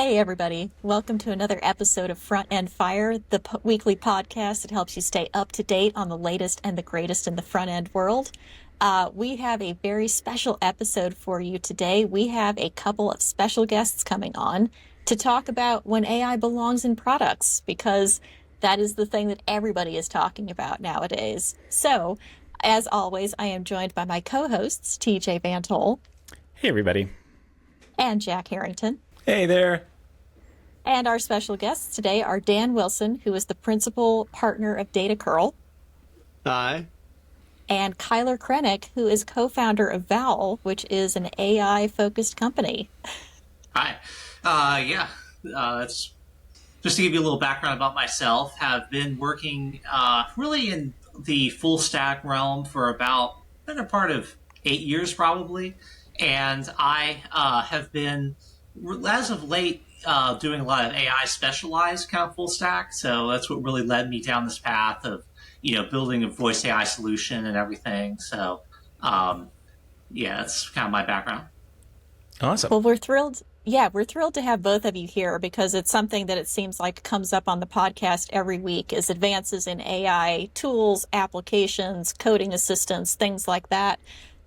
Hey, everybody. Welcome to another episode of Front End Fire, the weekly podcast that helps you stay up to date on the latest and the greatest in the front end world. We have a very special episode for you today. We have a couple of special guests coming on to talk about when AI belongs in products, because that is the thing that everybody is talking about nowadays. So, as always, I am joined by my co-hosts, TJ Van Tol Hey, everybody. and Jack Harrington. Hey there. And our special guests today are Dan Wilson, who is the principal partner of DataCurl, Hi. and Kyler Krenek, who is co-founder of Vowel, which is an AI-focused company. Hi. That's just to give you a little background about myself. Have been working really in the full stack realm for about better part of 8 years, probably, and I have been, as of late, doing a lot of AI specialized kind of full stack. So that's what really led me down this path of building a voice AI solution and everything. So that's kind of my background. Awesome. Well, we're thrilled. Yeah, we're thrilled to have both of you here because it's something that it seems like comes up on the podcast every week is advances in AI tools, applications, coding assistance, things like that.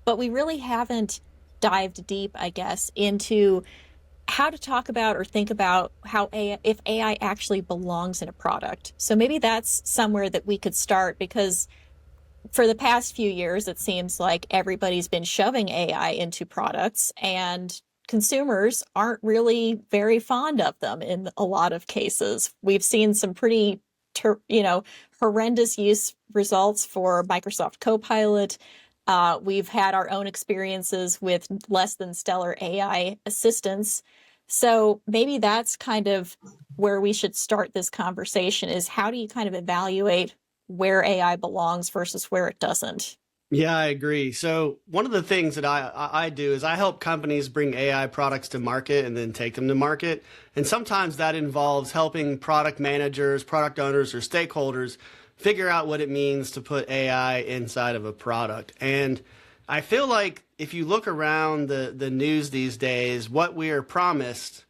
But we really haven't dived deep, I guess, into how to talk about or think about how if AI actually belongs in a product. So maybe that's somewhere that we could start, because for the past few years, it seems like everybody's been shoving AI into products, and consumers aren't really very fond of them in a lot of cases. We've seen some pretty, horrendous use results for Microsoft Copilot. We've had our own experiences with less than stellar AI assistants. So maybe that's kind of where we should start this conversation, is how do you kind of evaluate where AI belongs versus where it doesn't? Yeah, I agree. So one of the things that I do is I help companies bring AI products to market and then take them to market. And sometimes that involves helping product managers, product owners, or stakeholders figure out what it means to put AI inside of a product. And I feel like if you look around the news these days, what we are promised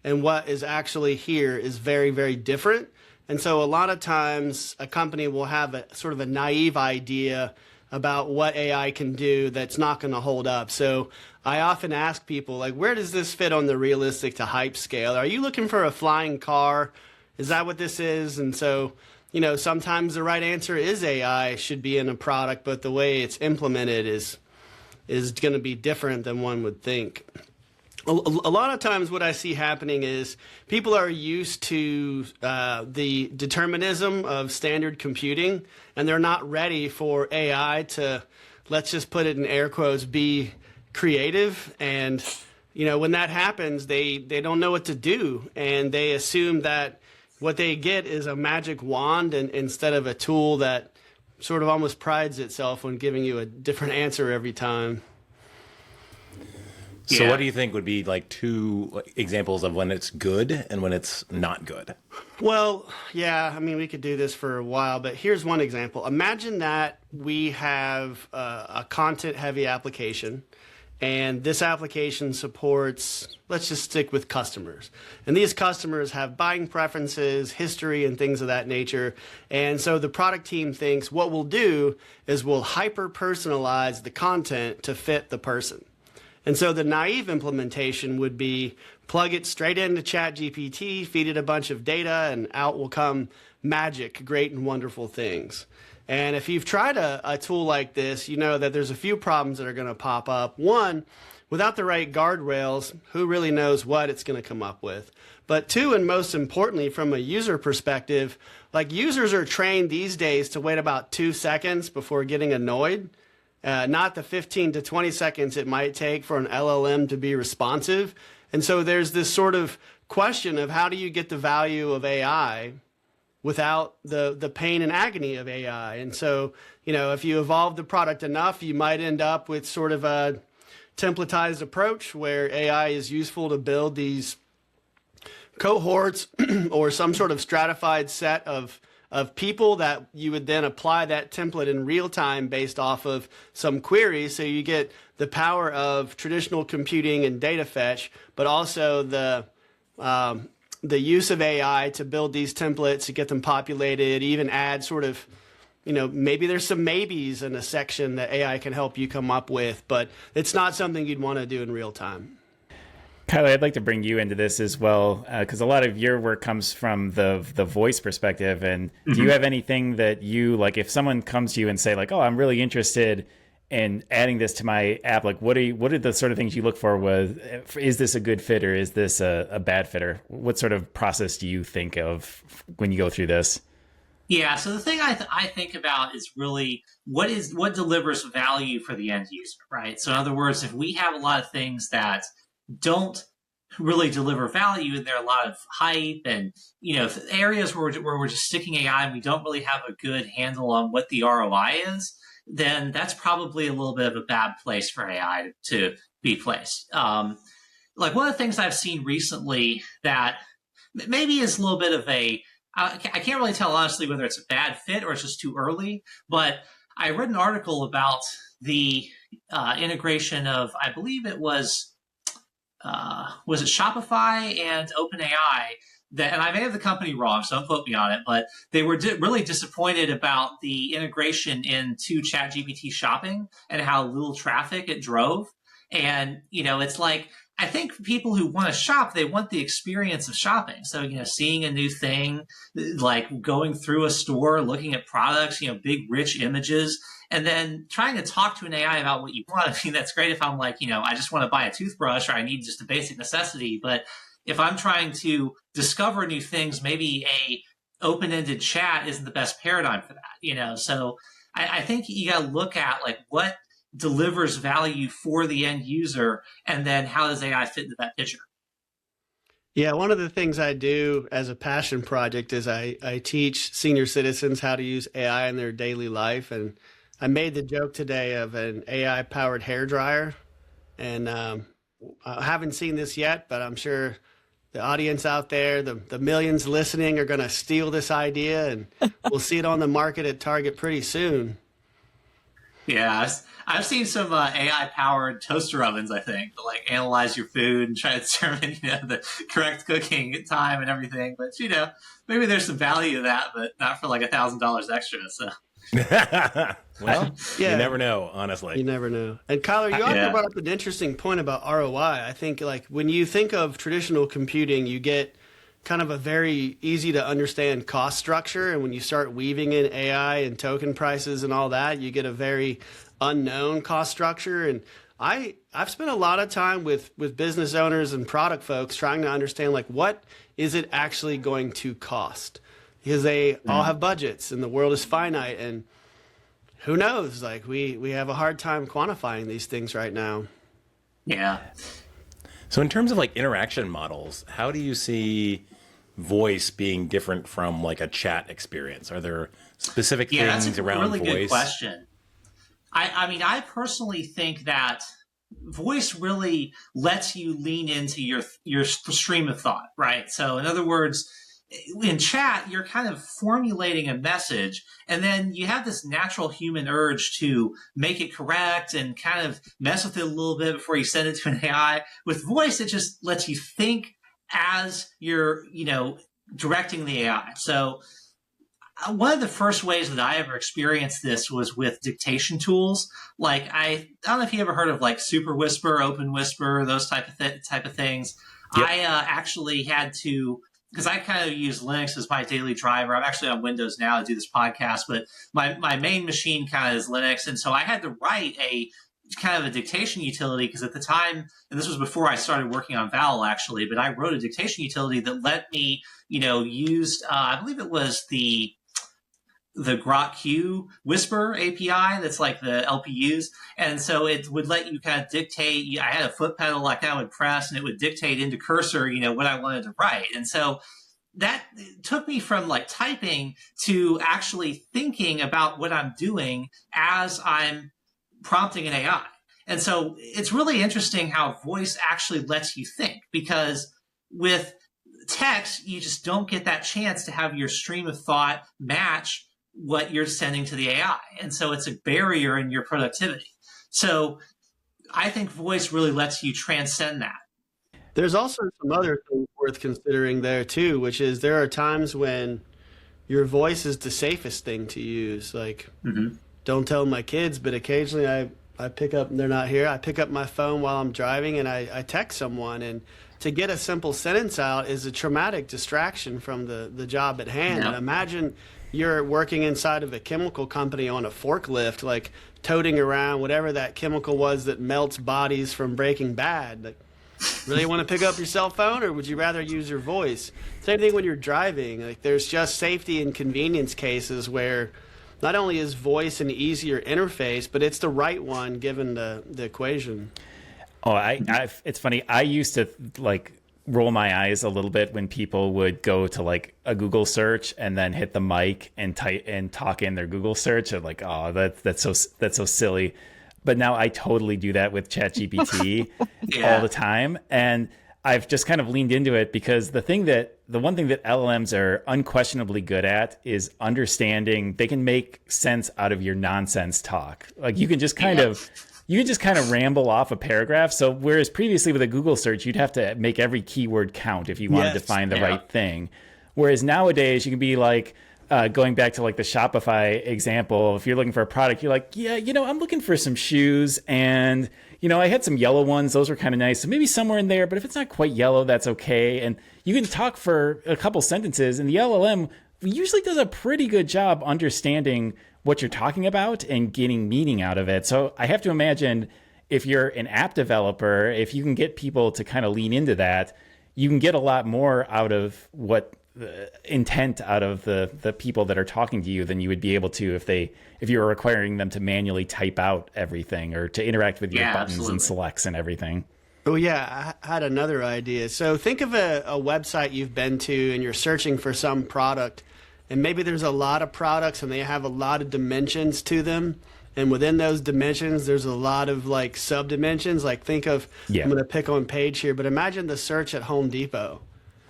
and what is actually here is very, very different. And so a lot of times a company will have a sort of a naive idea about what AI can do that's not going to hold up. So I often ask people, like, where does this fit on the realistic to hype scale? Are you looking for a flying car? Is that what this is? And so, sometimes the right answer is AI should be in a product, but the way it's implemented is going to be different than one would think. A lot of times what I see happening is people are used to the determinism of standard computing, and they're not ready for AI to, let's just put it in air quotes, be creative. And, when that happens, they don't know what to do, and they assume that what they get is a magic wand instead of a tool that sort of almost prides itself on giving you a different answer every time. So what do you think would be like two examples of when it's good and when it's not good? Well, yeah, I mean, we could do this for a while, but here's one example. Imagine that we have a content-heavy application, and this application supports, let's just stick with customers. And these customers have buying preferences, history, and things of that nature. And so the product team thinks what we'll do is we'll hyper-personalize the content to fit the person. And so the naive implementation would be plug it straight into ChatGPT, feed it a bunch of data, and out will come magic, great and wonderful things. And if you've tried a tool like this, you know that there's a few problems that are going to pop up. One, without the right guardrails, who really knows what it's going to come up with? But two, and most importantly, from a user perspective, like users are trained these days to wait about 2 seconds before getting annoyed. Not the 15 to 20 seconds it might take for an LLM to be responsive. And so there's this sort of question of how do you get the value of AI without the pain and agony of AI. And so, if you evolve the product enough, you might end up with sort of a templatized approach where AI is useful to build these cohorts or some sort of stratified set of people that you would then apply that template in real time based off of some queries. So you get the power of traditional computing and data fetch, but also the the use of AI to build these templates, to get them populated, even add sort of, maybe there's some maybes in a section that AI can help you come up with, but it's not something you'd want to do in real time. Kylie, I'd like to bring you into this as well, because a lot of your work comes from the voice perspective. And do you have anything that you, like, if someone comes to you and say, like, oh, I'm really interested in adding this to my app, like, what are the sort of things you look for with, is this a good fit or is this a bad fit? Or what sort of process do you think of when you go through this? Yeah, so the thing I think about is really what delivers value for the end user, right? So in other words, if we have a lot of things that don't really deliver value and there are a lot of hype and areas where we're just sticking AI and we don't really have a good handle on what the ROI is, then that's probably a little bit of a bad place for AI to be placed. Like one of the things I've seen recently that maybe is a little bit of I can't really tell honestly whether it's a bad fit or it's just too early, but I read an article about the integration of, I believe it was it Shopify and OpenAI, and I may have the company wrong, so don't quote me on it, but they were really disappointed about the integration into ChatGPT shopping and how little traffic it drove. And, it's like, I think people who want to shop, they want the experience of shopping. So, seeing a new thing, like going through a store, looking at products, big, rich images, and then trying to talk to an AI about what you want. I mean, that's great if I'm like, I just want to buy a toothbrush or I need just a basic necessity. But if I'm trying to discover new things, maybe a open-ended chat isn't the best paradigm for that, So I think you got to look at like what delivers value for the end user, and then how does AI fit into that picture? Yeah, one of the things I do as a passion project is I teach senior citizens how to use AI in their daily life. And I made the joke today of an AI-powered hairdryer. And I haven't seen this yet, but I'm sure the audience out there, the millions listening are going to steal this idea, and we'll see it on the market at Target pretty soon. Yeah, I've seen some AI-powered toaster ovens, I think, to like analyze your food and try to determine, the correct cooking time and everything. But maybe there's some value to that, but not for like $1,000 extra. So, well, yeah, you never know, honestly. You never know. And Kyler, you also brought up an interesting point about ROI. I think like when you think of traditional computing, you get kind of a very easy to understand cost structure. And when you start weaving in AI and token prices and all that, you get a very unknown cost structure. And I've spent a lot of time with business owners and product folks trying to understand like what is it actually going to cost? Because they all have budgets and the world is finite, and who knows? Like we have a hard time quantifying these things right now. Yeah. So in terms of like interaction models, how do you see voice being different from like a chat experience? Are there specific things around voice? That's a really good question. I mean, I personally think that voice really lets you lean into your stream of thought, right? So in other words, in chat, you're kind of formulating a message, and then you have this natural human urge to make it correct and kind of mess with it a little bit before you send it to an AI. With voice, it just lets you think as you're, directing the AI. So one of the first ways that I ever experienced this was with dictation tools. Like I don't know if you ever heard of like Super Whisper, Open Whisper, those type of things. Yep. I actually had to, because I kind of use Linux as my daily driver. I'm actually on Windows now to do this podcast, but my main machine kind of is Linux. And so I had to write a kind of a dictation utility, because at the time, and this was before I started working on Vowel actually, but I wrote a dictation utility that let me, use, I believe it was the Grok Q Whisper API that's like the LPUs. And so it would let you kind of dictate. I had a foot pedal like I would press, and it would dictate into cursor, what I wanted to write. And so that took me from like typing to actually thinking about what I'm doing as I'm prompting an AI. And so it's really interesting how voice actually lets you think, because with text, you just don't get that chance to have your stream of thought match what you're sending to the AI. And so it's a barrier in your productivity. So I think voice really lets you transcend that. There's also some other things worth considering there too, which is there are times when your voice is the safest thing to use. Like, don't tell my kids, but occasionally I pick up, they're not here. I pick up my phone while I'm driving and I text someone. And to get a simple sentence out is a traumatic distraction from the job at hand. And imagine you're working inside of a chemical company on a forklift, like toting around whatever that chemical was that melts bodies from Breaking Bad. Like, really want to pick up your cell phone, or would you rather use your voice? Same thing when you're driving. Like, there's just safety and convenience cases where not only is voice an easier interface, but it's the right one given the equation. Oh, it's funny. I used to like roll my eyes a little bit when people would go to like a Google search and then hit the mic and type and talk in their Google search. I'm like, oh, that's so silly. But now I totally do that with ChatGPT all the time. And I've just kind of leaned into it because the one thing that LLMs are unquestionably good at is understanding. They can make sense out of your nonsense talk. Like you can just kind of ramble off a paragraph. So whereas previously with a Google search, you'd have to make every keyword count if you wanted to find the right thing. Whereas nowadays you can be like, going back to like the Shopify example, if you're looking for a product, you're like, yeah, I'm looking for some shoes and, I had some yellow ones. Those were kind of nice. So maybe somewhere in there, but if it's not quite yellow, that's okay. And you can talk for a couple sentences and the LLM usually does a pretty good job understanding what you're talking about and getting meaning out of it. So I have to imagine if you're an app developer, if you can get people to kind of lean into that, you can get a lot more out of what intent out of the people that are talking to you than you would be able to if you were requiring them to manually type out everything or to interact with your buttons and selects and everything. Oh yeah, I had another idea. So think of a website you've been to and you're searching for some product, and maybe there's a lot of products and they have a lot of dimensions to them. And within those dimensions, there's a lot of like sub-dimensions. Like think of, I'm going to pick on Paige here, but imagine the search at Home Depot.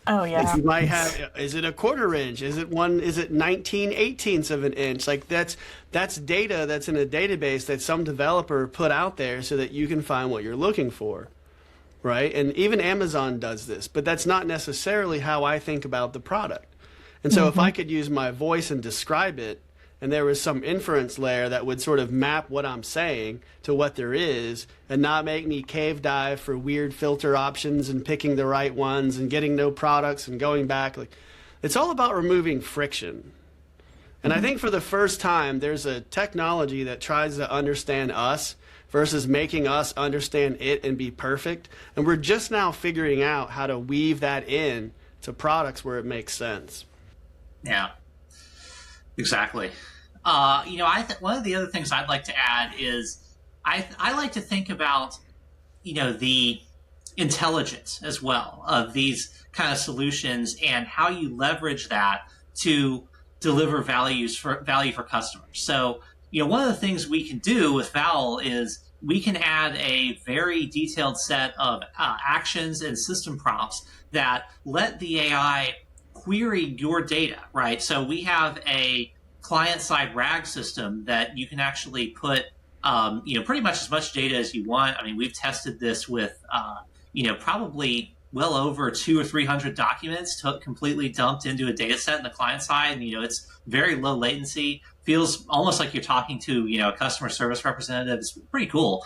Oh yeah. Like you might have, is it a quarter inch? Is it 19/18ths of an inch? Like that's data that's in a database that some developer put out there so that you can find what you're looking for, right? And even Amazon does this, but that's not necessarily how I think about the product. And so if I could use my voice and describe it, and there was some inference layer that would sort of map what I'm saying to what there is and not make me cave dive for weird filter options and picking the right ones and getting no products and going back. Like, it's all about removing friction. And I think for the first time, there's a technology that tries to understand us versus making us understand it and be perfect. And we're just now figuring out how to weave that in to products where it makes sense. Yeah, exactly. One of the other things I'd like to add is I like to think about, the intelligence as well of these kind of solutions and how you leverage that to deliver value for customers. So, one of the things we can do with Vowel is we can add a very detailed set of actions and system prompts that let the AI query your data, right? So we have a client-side RAG system that you can actually put, pretty much as much data as you want. I mean, we've tested this with, probably well over 200 or 300 documents completely dumped into a data set in the client side. And, it's very low latency, feels almost like you're talking to, a customer service representative. It's pretty cool.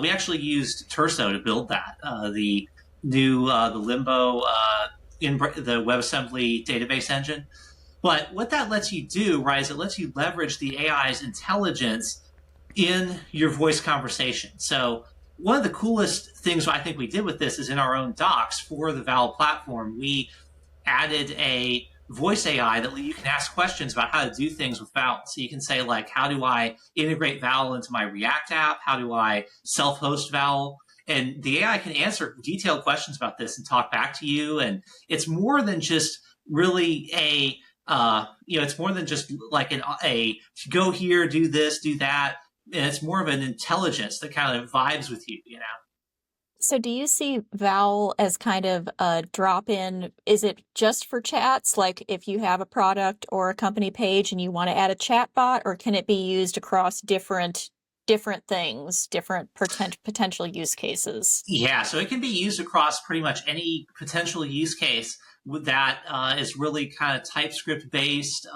We actually used Terso to build that, the new, the Limbo, in the WebAssembly database engine. But what that lets you do, right, is it lets you leverage the AI's intelligence in your voice conversation. So one of the coolest things I think we did with this is in our own docs for the Vowel platform, we added a voice AI that you can ask questions about how to do things with Vowel. So you can say, like, how do I integrate Vowel into my React app? How do I self-host Vowel? And the AI can answer detailed questions about this and talk back to you. And it's more than just really it's more than just like a go here, do this, do that. And it's more of an intelligence that kind of vibes with you, So do you see Vowel as kind of a drop-in? Is it just for chats? Like if you have a product or a company page and you want to add a chat bot, or can it be used across different different things, different potential use cases? Yeah, so it can be used across pretty much any potential use case that is really kind of TypeScript based.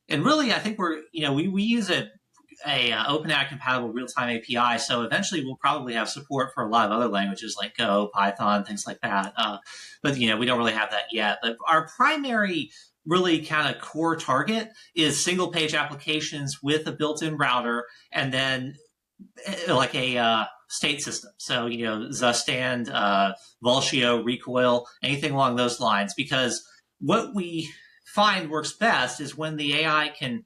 And really, I think we use a OpenAI compatible real-time API. So eventually we'll probably have support for a lot of other languages like Go, Python, things like that. But we don't really have that yet. But our primary really kind of core target is single page applications with a built-in router and then like a state system. So, Zustand, Vultio, Recoil, anything along those lines. Because what we find works best is when the AI can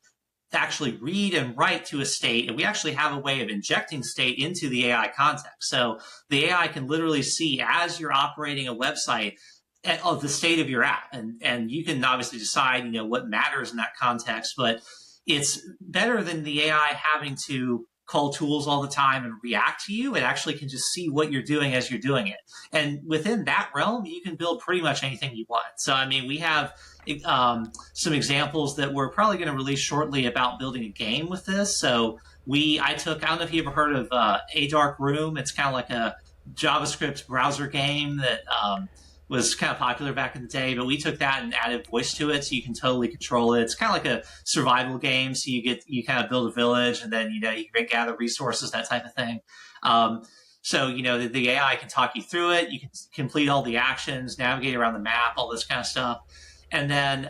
actually read and write to a state, and we actually have a way of injecting state into the AI context. So the AI can literally see as you're operating a website of the state of your app, and you can obviously decide what matters in that context, but it's better than the AI having to call tools all the time and react to you. It actually can just see what you're doing as you're doing it. And within that realm, you can build pretty much anything you want. So, we have some examples that we're probably going to release shortly about building a game with this. So I don't know if you ever heard of A Dark Room. It's kind of like a JavaScript browser game that was kind of popular back in the day, but we took that and added voice to it, so you can totally control it. It's kind of like a survival game, so you kind of build a village, and then you can gather resources, that type of thing. So the AI can talk you through it. You can complete all the actions, navigate around the map, all this kind of stuff. And then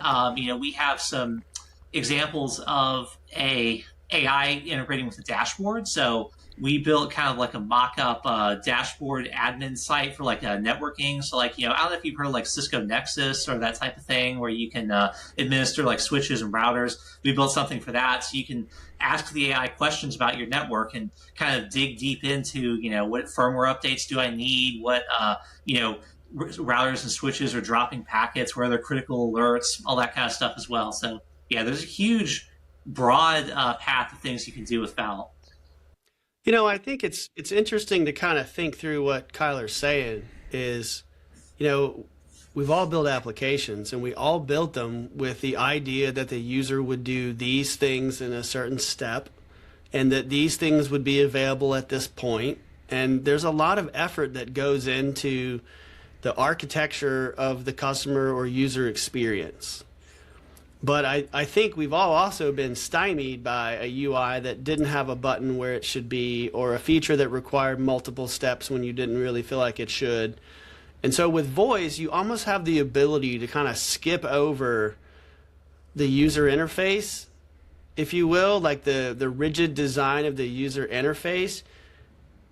we have some examples of a AI integrating with the dashboard. So we built kind of like a mock-up dashboard admin site for like networking. So like, I don't know if you've heard of like Cisco Nexus or that type of thing where you can administer like switches and routers. We built something for that. So you can ask the AI questions about your network and kind of dig deep into, what firmware updates do I need? What, routers and switches are dropping packets, where are their critical alerts, all that kind of stuff as well. So yeah, there's a huge, broad path of things you can do with Vowel. I think it's interesting to kind of think through what Kyler's saying is, we've all built applications and we all built them with the idea that the user would do these things in a certain step and that these things would be available at this point. And there's a lot of effort that goes into the architecture of the customer or user experience. But I think we've all also been stymied by a UI that didn't have a button where it should be, or a feature that required multiple steps when you didn't really feel like it should. And so with voice, you almost have the ability to kind of skip over the user interface, if you will, like the rigid design of the user interface,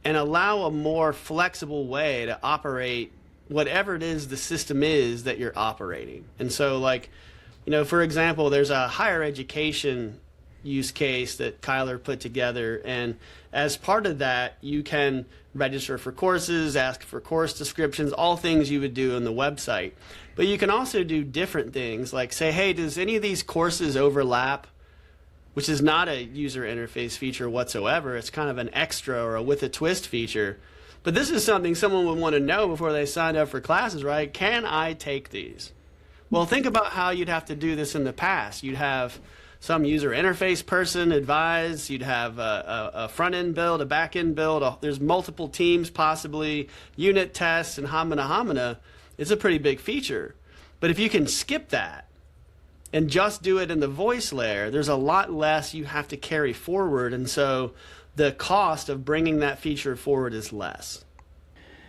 and allow a more flexible way to operate whatever it is the system is that you're operating. And so like, for example, there's a higher education use case that Kyler put together, and as part of that, you can register for courses, ask for course descriptions, all things you would do on the website. But you can also do different things, like say, hey, does any of these courses overlap? Which is not a user interface feature whatsoever. It's kind of an extra or a with a twist feature. But this is something someone would want to know before they signed up for classes, right? Can I take these? Well, think about how you'd have to do this in the past. You'd have some user interface person advise. You'd have a front-end build, a back-end build. There's multiple teams, possibly unit tests and homina. It's a pretty big feature. But if you can skip that and just do it in the voice layer, there's a lot less you have to carry forward. And so the cost of bringing that feature forward is less.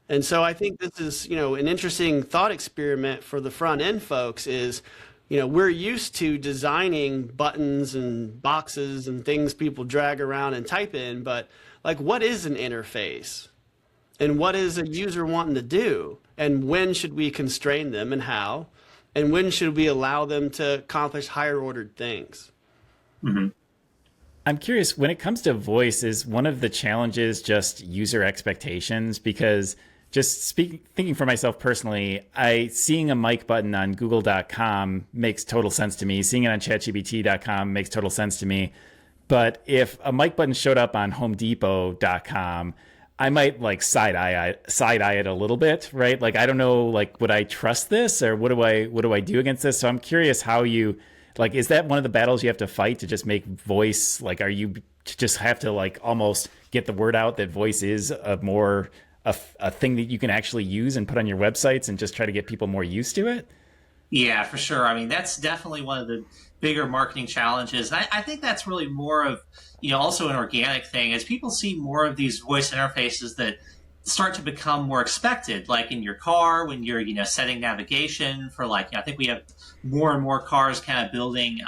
And so I think this is, an interesting thought experiment for the front end folks is, we're used to designing buttons and boxes and things people drag around and type in, but like, what is an interface? And what is a user wanting to do? And when should we constrain them and how? And when should we allow them to accomplish higher ordered things? Mm-hmm. I'm curious, when it comes to voice, is one of the challenges just user expectations? Because thinking for myself personally, seeing a mic button on google.com makes total sense to me. Seeing it on chatgpt.com makes total sense to me. But if a mic button showed up on homedepot.com, I might like side eye it a little bit, right? Like, I don't know, like, would I trust this, or what do I do against this? So I'm curious how you, like, is that one of the battles you have to fight to just make voice, like, are you just have to like almost get the word out that voice is a thing that you can actually use and put on your websites, and just try to get people more used to it? Yeah, for sure. I mean, that's definitely one of the bigger marketing challenges. And I think that's really more of, also an organic thing as people see more of these voice interfaces that start to become more expected, like in your car when you're, setting navigation for like, I think we have more and more cars kind of building,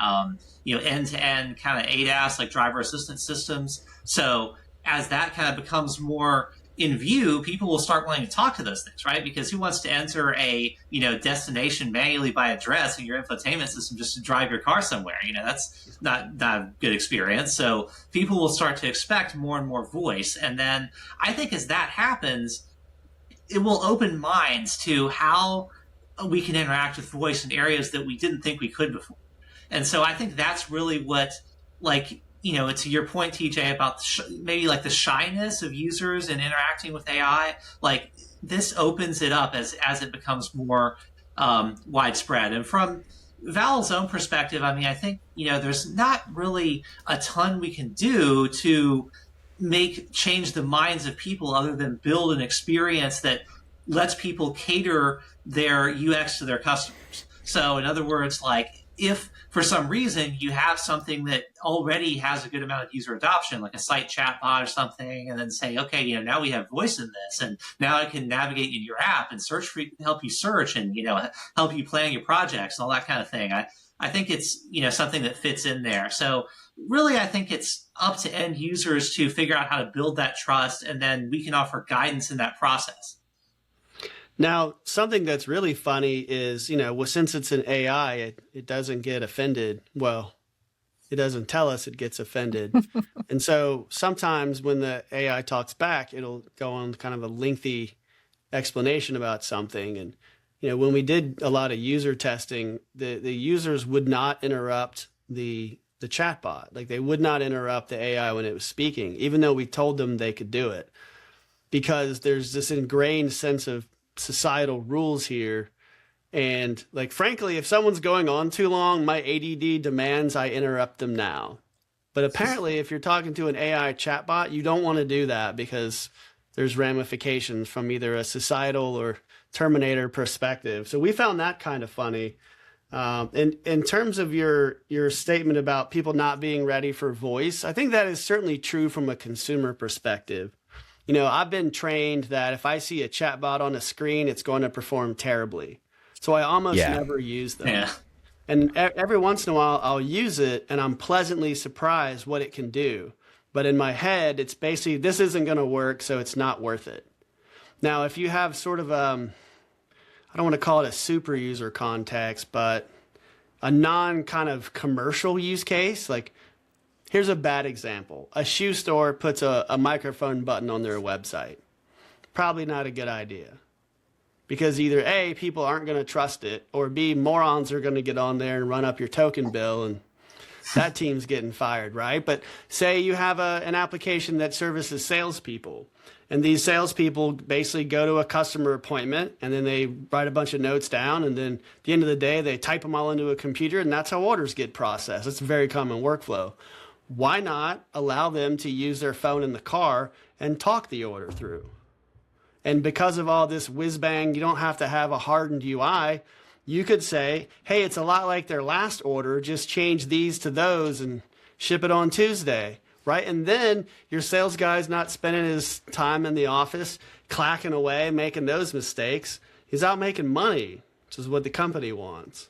end-to-end kind of ADAS, like driver assistance systems. So as that kind of becomes more in view, people will start wanting to talk to those things, right? Because who wants to enter a, destination manually by address in your infotainment system just to drive your car somewhere? That's not a good experience. So people will start to expect more and more voice. And then I think as that happens, it will open minds to how we can interact with voice in areas that we didn't think we could before. And so I think that's really what, like, to your point, TJ, about maybe like the shyness of users in interacting with AI, like this opens it up as it becomes more widespread. And from Vowel's own perspective, I mean, I think, there's not really a ton we can do to change the minds of people other than build an experience that lets people cater their UX to their customers. So in other words, like, if for some reason you have something that already has a good amount of user adoption, like a site chatbot or something, and then say, okay, now we have voice in this, and now I can navigate in your app and help you search and, help you plan your projects and all that kind of thing. I think it's, something that fits in there. So really, I think it's up to end users to figure out how to build that trust, and then we can offer guidance in that process. Now, something that's really funny is, since it's an AI, it doesn't get offended. Well, it doesn't tell us it gets offended. And so sometimes when the AI talks back, it'll go on kind of a lengthy explanation about something. And, when we did a lot of user testing, the users would not interrupt the chatbot. Like they would not interrupt the AI when it was speaking, even though we told them they could do it, because there's this ingrained sense of societal rules here. And like, frankly, if someone's going on too long, my ADD demands I interrupt them now. But apparently if you're talking to an AI chatbot, you don't want to do that because there's ramifications from either a societal or Terminator perspective. So we found that kind of funny. In terms of your statement about people not being ready for voice, I think that is certainly true from a consumer perspective. I've been trained that if I see a chatbot on a screen, it's going to perform terribly. So I almost never use them. Yeah. And every once in a while, I'll use it, and I'm pleasantly surprised what it can do. But in my head, it's basically, this isn't going to work, so it's not worth it. Now, if you have sort of I don't want to call it a super user context, but a non kind of commercial use case, like, here's a bad example. A shoe store puts a microphone button on their website. Probably not a good idea. Because either A, people aren't going to trust it, or B, morons are going to get on there and run up your token bill, and that team's getting fired, right? But say you have an application that services salespeople, and these salespeople basically go to a customer appointment, and then they write a bunch of notes down, and then at the end of the day, they type them all into a computer, and that's how orders get processed. It's a very common workflow. Why not allow them to use their phone in the car and talk the order through? And because of all this whiz bang, you don't have to have a hardened UI. You could say, hey, it's a lot like their last order. Just change these to those and ship it on Tuesday, right? And then your sales guy's not spending his time in the office clacking away, making those mistakes. He's out making money, which is what the company wants.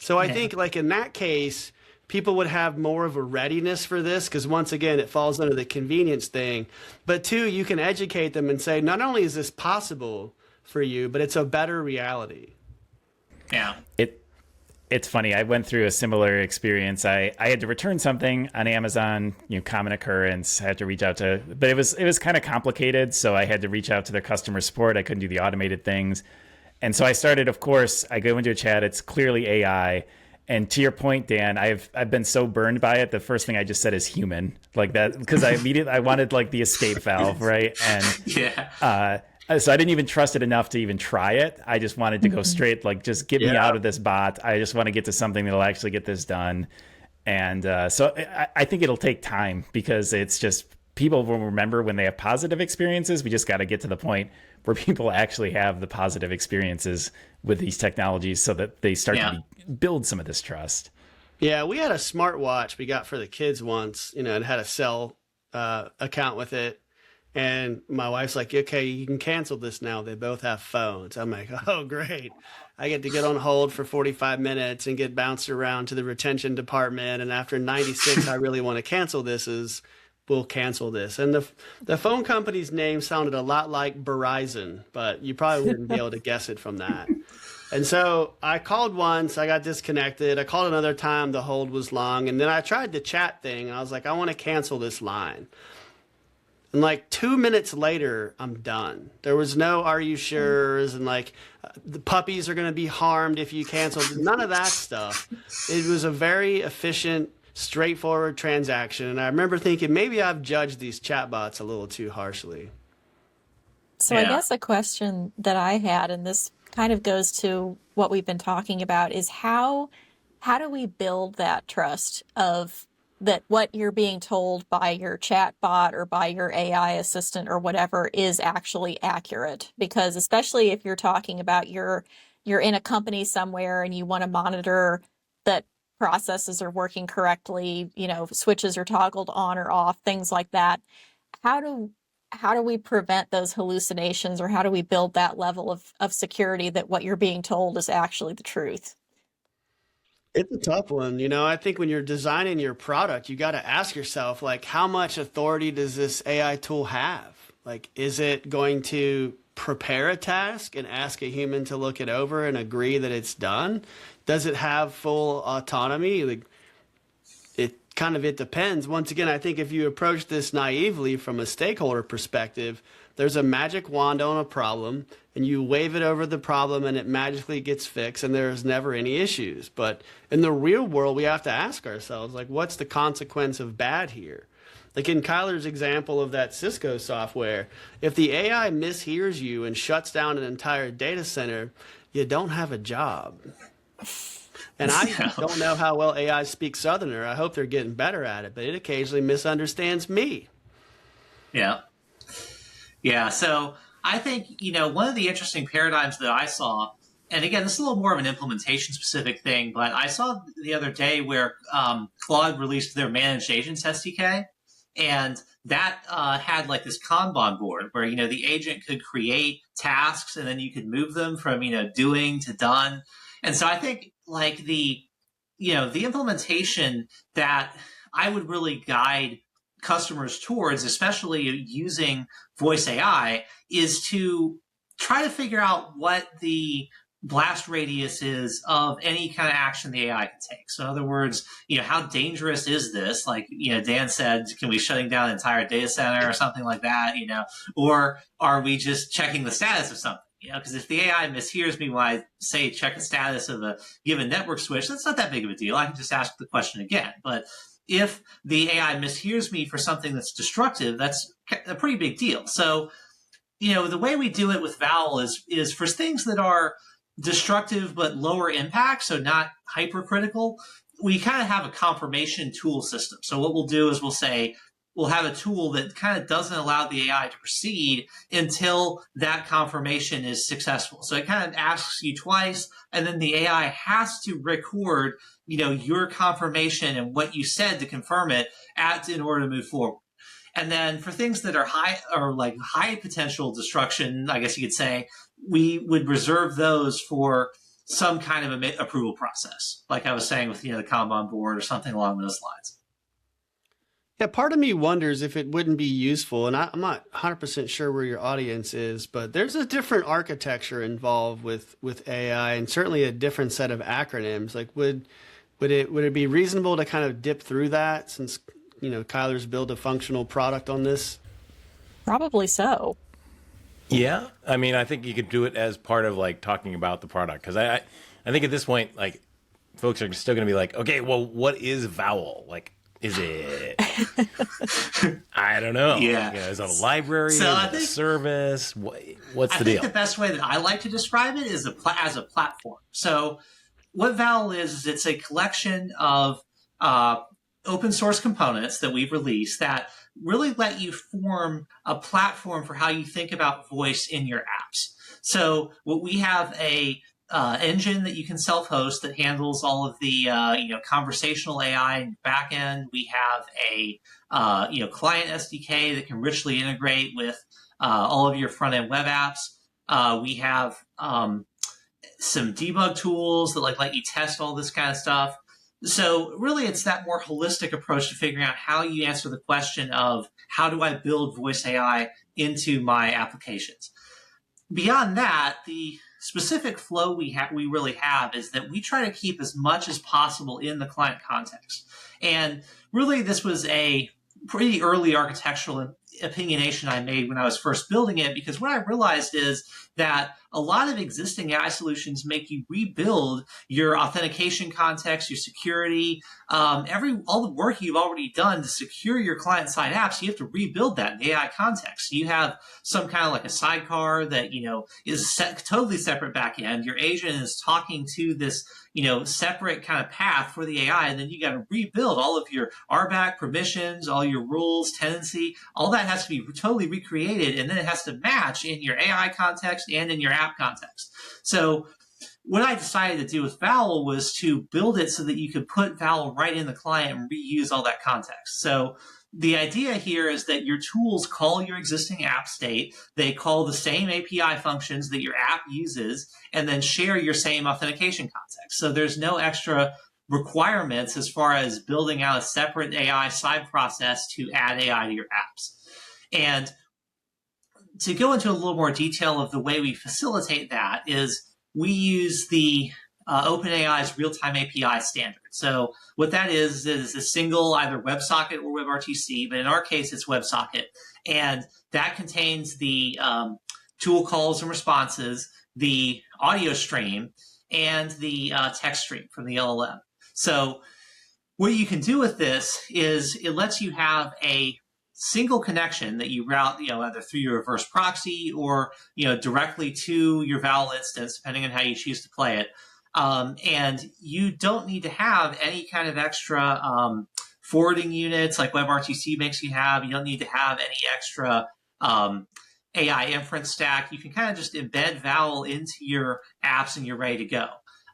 So I think like in that case, people would have more of a readiness for this because, once again, it falls under the convenience thing. But two, you can educate them and say, not only is this possible for you, but it's a better reality. Yeah. It's funny. I went through a similar experience. I had to return something on Amazon, common occurrence. I had to reach out to, but it was kind of complicated. So I had to reach out to their customer support. I couldn't do the automated things. And so I started, of course, I go into a chat. It's clearly AI. And to your point, Dan, I've been so burned by it. The first thing I just said is human, like that, because I wanted like the escape valve, right? And so I didn't even trust it enough to even try it. I just wanted to go straight, like, just get me out of this bot. I just want to get to something that'll actually get this done. And so I think it'll take time, because it's just people will remember when they have positive experiences. We just got to get to the point where people actually have the positive experiences with these technologies so that they start to build some of this trust. Yeah, we had a smartwatch we got for the kids once, you know, and had a cell account with it. And my wife's like, okay, you can cancel this now. They both have phones. I'm like, oh, great. I get to get on hold for 45 minutes and get bounced around to the retention department. And after 96, I really want to cancel this. We'll cancel this. And the phone company's name sounded a lot like Verizon, but you probably wouldn't be able to guess it from that. And so I called once, I got disconnected. I called another time, the hold was long. And then I tried the chat thing, and I was like, I want to cancel this line. And like 2 minutes later, I'm done. There was no "are you sure's" and like the puppies are going to be harmed if you cancel. None of that stuff. It was a very efficient, straightforward transaction. And I remember thinking, maybe I've judged these chatbots a little too harshly. So I guess a question that I had, and this kind of goes to what we've been talking about, is how do we build that trust of that what you're being told by your chat bot or by your AI assistant or whatever is actually accurate? Because especially if you're talking about you're in a company somewhere and you want to monitor that processes are working correctly, you know, switches are toggled on or off, things like that. How do we prevent those hallucinations, or how do we build that level of security that what you're being told is actually the truth? It's a tough one. You know, I think when you're designing your product, you got to ask yourself, like, how much authority does this AI tool have? Like, is it going to prepare a task and ask a human to look it over and agree that it's done? Does it have full autonomy? Like, it depends. Once again, I think if you approach this naively from a stakeholder perspective, there's a magic wand on a problem and you wave it over the problem and it magically gets fixed and there's never any issues. But in the real world, we have to ask ourselves, like, what's the consequence of bad here? Like in Kyler's example of that Cisco software, if the AI mishears you and shuts down an entire data center, you don't have a job. And I don't know how well AI speaks Southerner. I hope they're getting better at it, but it occasionally misunderstands me. Yeah. Yeah. So I think, you know, one of the interesting paradigms that I saw, and again, this is a little more of an implementation specific thing, but I saw the other day where Claude released their managed agents SDK. And that had like this Kanban board where, you know, the agent could create tasks and then you could move them from, you know, doing to done. And so I think like the implementation that I would really guide customers towards, especially using voice AI, is to try to figure out what the blast radius is of any kind of action the AI can take. So in other words, you know, how dangerous is this? Like, you know, Dan said, can we shutting down an entire data center or something like that, you know, or are we just checking the status of something? You know, because if the AI mishears me when I say check the status of a given network switch, that's not that big of a deal. I can just ask the question again. But if the AI mishears me for something that's destructive, that's a pretty big deal. So, you know, the way we do it with Vowel is for things that are destructive but lower impact, so not hypercritical, we kind of have a confirmation tool system. So what we'll do is we'll have a tool that kind of doesn't allow the AI to proceed until that confirmation is successful. So it kind of asks you twice, and then the AI has to record, you know, your confirmation and what you said to confirm it in order to move forward. And then for things that are high potential destruction, I guess you could say, we would reserve those for some kind of approval process, like I was saying with, you know, the Kanban board or something along those lines. Yeah, part of me wonders if it wouldn't be useful, and I'm not 100% sure where your audience is, but there's a different architecture involved with AI, and certainly a different set of acronyms. Like, would it be reasonable to kind of dip through that, since, you know, Kyler's built a functional product on this? Probably so. Yeah, I mean, I think you could do it as part of like talking about the product, because I think at this point, like, folks are still going to be like, okay, well, what is Vowel? Like, is it? I don't know. Yeah, you know, is it a library? So is it a service? What's the deal? I think the best way that I like to describe it is as a platform. So what Vowel is it's a collection of open source components that we've released that really let you form a platform for how you think about voice in your apps. So what we have a engine that you can self-host that handles all of the conversational AI in the backend. We have a client SDK that can richly integrate with all of your front-end web apps. We have some debug tools that let you test all this kind of stuff. So really, it's that more holistic approach to figuring out how you answer the question of how do I build voice AI into my applications. Beyond that, the specific flow we really have is that we try to keep as much as possible in the client context. And really, this was a pretty early architectural opinionation I made when I was first building it, because what I realized is that a lot of existing AI solutions make you rebuild your authentication context, your security, all the work you've already done to secure your client-side apps. You have to rebuild that in the AI context. You have some kind of like a sidecar that is totally separate backend. Your agent is talking to this separate kind of path for the AI, and then you got to rebuild all of your RBAC permissions, all your rules, tenancy. All that has to be totally recreated, and then it has to match in your AI context and in your app context. So what I decided to do with Vowel was to build it so that you could put Vowel right in the client and reuse all that context. So the idea here is that your tools call your existing app state, they call the same API functions that your app uses, and then share your same authentication context. So there's no extra requirements as far as building out a separate AI side process to add AI to your apps. And to go into a little more detail of the way we facilitate that is we use the OpenAI's real-time API standard. So what that is a single either WebSocket or WebRTC, but in our case, it's WebSocket. And that contains the tool calls and responses, the audio stream, and the text stream from the LLM. So what you can do with this is it lets you have a single connection that you route, either through your reverse proxy or, directly to your Vowel instance, depending on how you choose to play it. And you don't need to have any kind of extra forwarding units like WebRTC makes you have. You don't need to have any extra AI inference stack. You can kind of just embed Vowel into your apps and you're ready to go.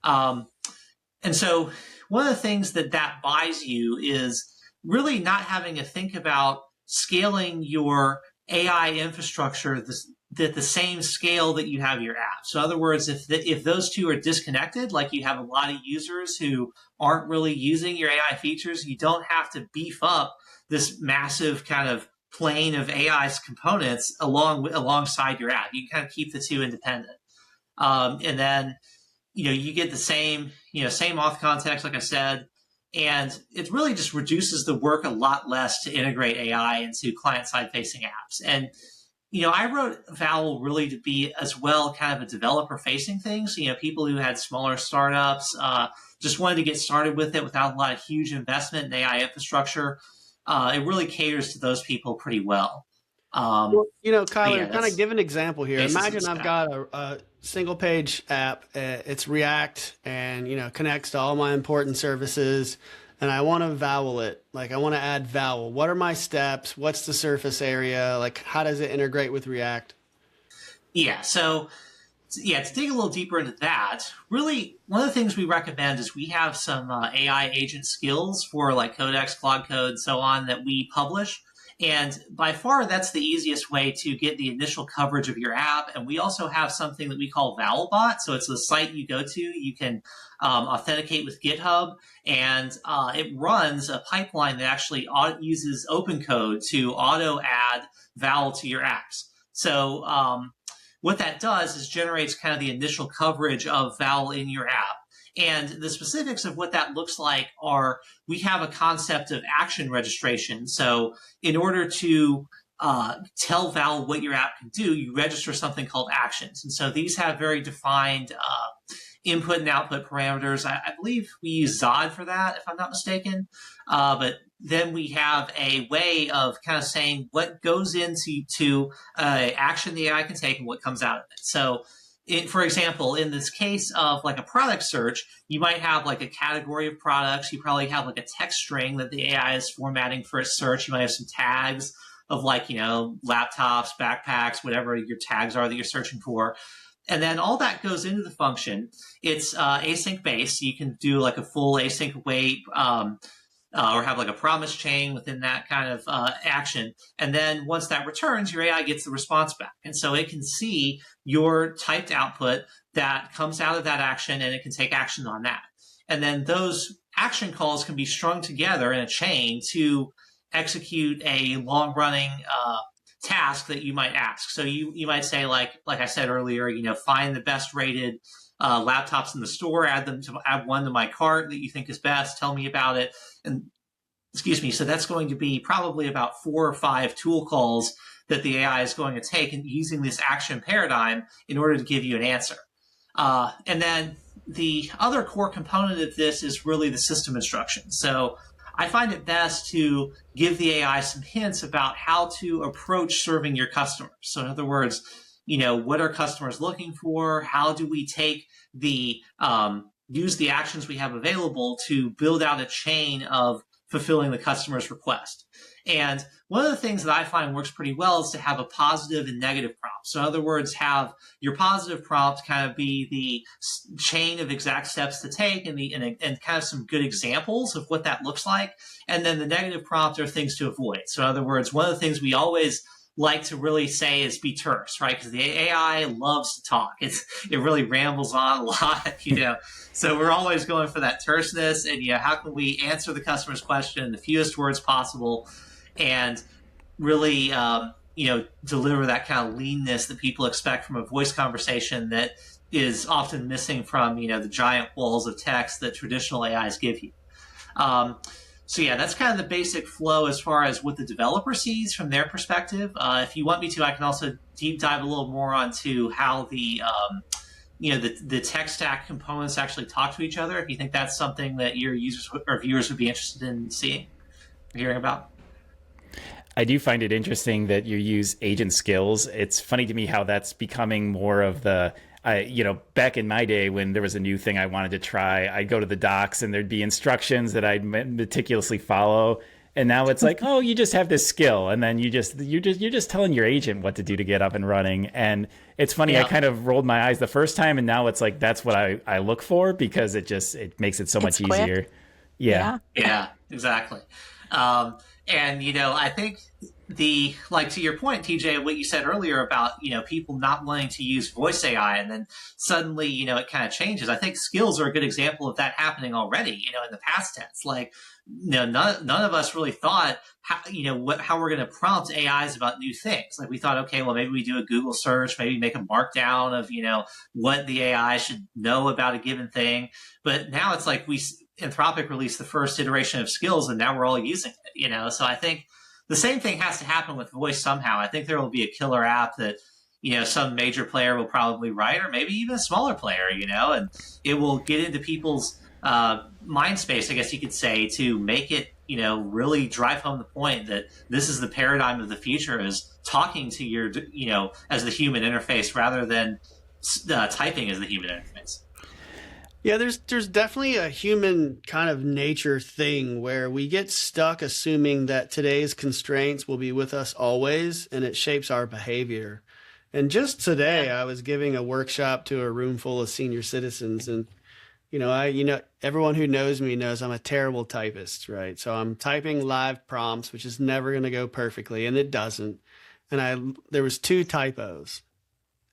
And so one of the things that buys you is really not having to think about scaling your AI infrastructure at the same scale that you have your app. So in other words, if those two are disconnected, like you have a lot of users who aren't really using your AI features, you don't have to beef up this massive kind of plane of AI's components alongside your app. You can kind of keep the two independent. And then, you get the same auth context, like I said, and it really just reduces the work a lot less to integrate AI into client-side facing apps. And, I wrote Vowel really to be as well kind of a developer-facing thing. So, people who had smaller startups just wanted to get started with it without a lot of huge investment in AI infrastructure. It really caters to those people pretty well. Well, Kyler, kind of give an example here. Imagine I've got a single page app. It's React and, connects to all my important services. And I want to Vowel it. Like, I want to add Vowel. What are my steps? What's the surface area? Like, how does it integrate with React? Yeah. So, to dig a little deeper into that, really, one of the things we recommend is we have some AI agent skills for like Codex, Claude Code, and so on that we publish. And by far, that's the easiest way to get the initial coverage of your app. And we also have something that we call VowelBot. So it's the site you go to. You can authenticate with GitHub, and it runs a pipeline that actually uses open code to auto add Vowel to your apps. So what that does is generates kind of the initial coverage of Vowel in your app. And the specifics of what that looks like are we have a concept of action registration. So in order to tell Vowel what your app can do, you register something called actions. And so these have very defined input and output parameters. I believe we use Zod for that, if I'm not mistaken. But then we have a way of kind of saying what goes into action the AI can take and what comes out of it. So for example, in this case of like a product search, you might have like a category of products. You probably have like a text string that the AI is formatting for its search. You might have some tags of like, laptops, backpacks, whatever your tags are that you're searching for. And then all that goes into the function. It's async based. You can do like a full async wait, or have like a promise chain within that kind of action. And then once that returns, your AI gets the response back. And so it can see your typed output that comes out of that action, and it can take action on that. And then those action calls can be strung together in a chain to execute a long-running task that you might ask. So you might say, like I said earlier, find the best rated laptops in the store, add one to my cart that you think is best, tell me about it. And so that's going to be probably about 4 or 5 tool calls that the AI is going to take and using this action paradigm in order to give you an answer. And then the other core component of this is really the system instructions. So I find it best to give the AI some hints about how to approach serving your customers. So in other words, what are customers looking for? How do we take use the actions we have available to build out a chain of fulfilling the customer's request? And one of the things that I find works pretty well is to have a positive and negative prompt. So in other words, have your positive prompt kind of be the chain of exact steps to take and kind of some good examples of what that looks like. And then the negative prompt are things to avoid. So in other words, one of the things we always like to really say is be terse, right? Because the AI loves to talk. It really rambles on a lot, So we're always going for that terseness, and how can we answer the customer's question in the fewest words possible, and really, deliver that kind of leanness that people expect from a voice conversation that is often missing from the giant walls of text that traditional AIs give you. So yeah, that's kind of the basic flow as far as what the developer sees from their perspective. If you want me to, I can also deep dive a little more onto how the tech stack components actually talk to each other. If you think that's something that your users or viewers would be interested in seeing or hearing about. I do find it interesting that you use agent skills. It's funny to me how that's becoming more of the back in my day when there was a new thing I wanted to try, I'd go to the docs and there'd be instructions that I'd meticulously follow. And now it's like, oh, you just have this skill, and then you're just telling your agent what to do to get up and running. And it's funny, I kind of rolled my eyes the first time, and now it's like that's what I look for, because it makes it so much easier. Yeah, exactly. And I think to your point, TJ, what you said earlier about, people not wanting to use voice AI, and then suddenly, it kind of changes. I think skills are a good example of that happening already, in the past tense. Like, none of us really thought how we're going to prompt AIs about new things. Like, we thought, okay, well, maybe we do a Google search, maybe make a markdown of, what the AI should know about a given thing. But now it's like Anthropic released the first iteration of skills, and now we're all using it, So I think the same thing has to happen with voice somehow. I think there will be a killer app that, some major player will probably write, or maybe even a smaller player, and it will get into people's mind space, I guess you could say, to make it, really drive home the point that this is the paradigm of the future, is talking to your, as the human interface rather than typing as the human interface. Yeah, there's definitely a human kind of nature thing where we get stuck assuming that today's constraints will be with us always, and it shapes our behavior. And just today, I was giving a workshop to a room full of senior citizens, and everyone who knows me knows I'm a terrible typist, right? So I'm typing live prompts, which is never going to go perfectly, and it doesn't. And there was 2 typos.